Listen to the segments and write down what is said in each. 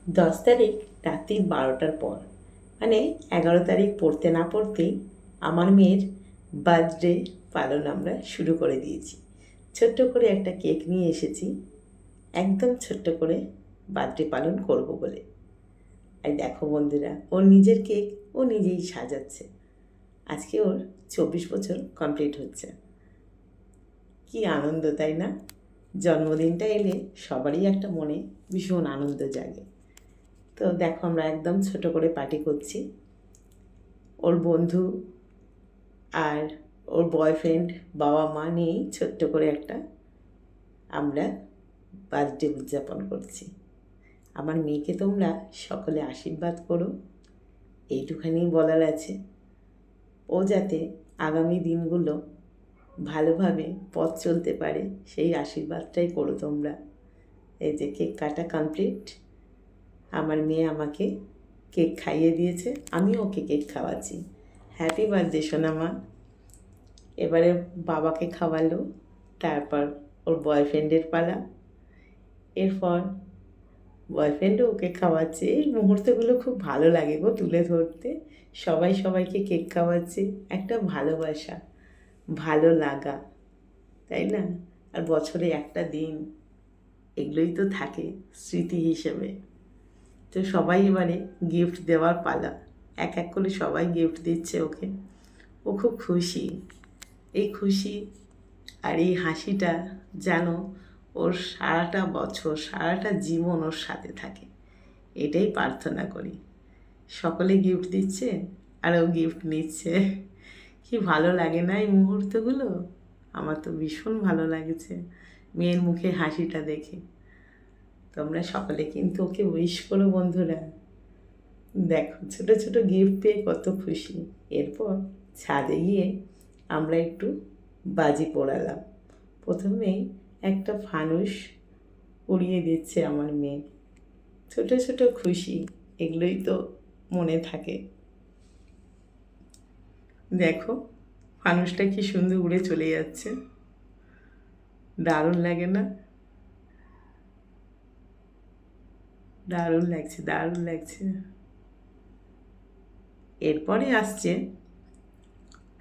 10 তারিখ রাত্রি 12টার পর, মানে 11 তারিখ পড়তে না পড়তেই আমার মেয়ের বার্থডে পালন আমরা শুরু করে দিয়েছি। ছোট্ট করে একটা কেক নিয়ে এসেছি, একদম ছোট্ট করে বার্থডে পালন করব বলে। আর দেখো বন্ধুরা, ওর নিজের কেক ও নিজেই সাজাচ্ছে। আজকে ওর 24 বছর কমপ্লিট হচ্ছে। কি আনন্দ, তাই না? জন্মদিনটা এলে সবারই একটা মনে ভীষণ আনন্দ জাগে। তো দেখো, আমরা একদম ছোট করে পার্টি করছি। ওর বন্ধু আর ওর বয়ফ্রেন্ড, বাবা মা নিয়েই ছোট্ট করে একটা আমরা বার্থডে উদযাপন করছি। আমার মেয়েকে তোমরা সকলে আশীর্বাদ করো, এইটুখানি বলার আছে। ও যাতে আগামী দিনগুলো ভালোভাবে পথ চলতে পারে, সেই আশীর্বাদটাই করো তোমরা। এই যে কেক কাটা কমপ্লিট, আমার মেয়ে আমাকে কেক খাইয়ে দিয়েছে, আমিও ওকে কেক খাওয়াচ্ছি। হ্যাপি বার্থডে সোনামা। এবারে বাবাকে খাওয়ালো, তারপর ওর বয়ফ্রেন্ডের পালা, এরপর বয়ফ্রেন্ডও ওকে খাওয়াচ্ছে। এই মুহূর্তগুলো খুব ভালো লাগে গো তুলে ধরতে। সবাই সবাইকে কেক খাওয়াচ্ছে, একটা ভালোবাসা, ভালো লাগা, তাই না? আর বছরে একটা দিন, এগুলোই তো থাকে স্মৃতি হিসেবে। তো সবাই এবারে গিফট দেওয়ার পালা, এক এক করে সবাই গিফট দিচ্ছে ওকে। ও খুব খুশি। এই খুশি আর এই হাসিটা যেন ওর সারাটা বছর, সারাটা জীবন ওর সাথে থাকে, এটাই প্রার্থনা করি। সকলে গিফট দিচ্ছে আর ও গিফট নিচ্ছে। কি ভালো লাগে না এই মুহূর্তগুলো? আমার তো ভীষণ ভালো লাগছে মেয়ের মুখে হাসিটা দেখে। তোমরা সকলে কিন্তু ওকে উইশ করো বন্ধুরা। দেখো, ছোট ছোট গিফট পেয়ে কত খুশি। এরপর ছাদে গিয়ে আমরা একটু বাজি পোড়ালাম। প্রথমেই একটা ফানুস উড়িয়ে দিচ্ছে আমার মেয়ে। ছোট ছোট খুশি, এগুলোই তো মনে থাকে। দেখো, ফানুসটা কি সুন্দর উড়ে চলে যাচ্ছে, দারুণ লাগে না? দারুণ লাগছে, দারুণ লাগছে। এরপরে আসছে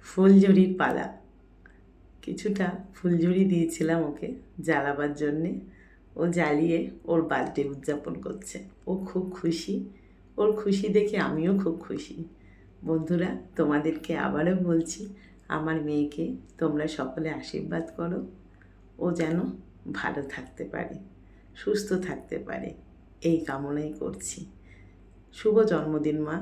ফুলঝুরির পালা। কিছুটা ফুলঝুরি দিয়েছিলাম ওকে জ্বালাবার জন্যে। ও জ্বালিয়ে ওর বার্থডে উদযাপন করছে। ও খুব খুশি। ওর খুশি দেখে আমিও খুব খুশি। বন্ধুরা, তোমাদেরকে আবারও বলছি, আমার মেয়েকে তোমরা সকলে আশীর্বাদ করো। ও যেন ভালো থাকতে পারে, সুস্থ থাকতে পারে, এই কামনাই করছি। শুভ জন্মদিন মা।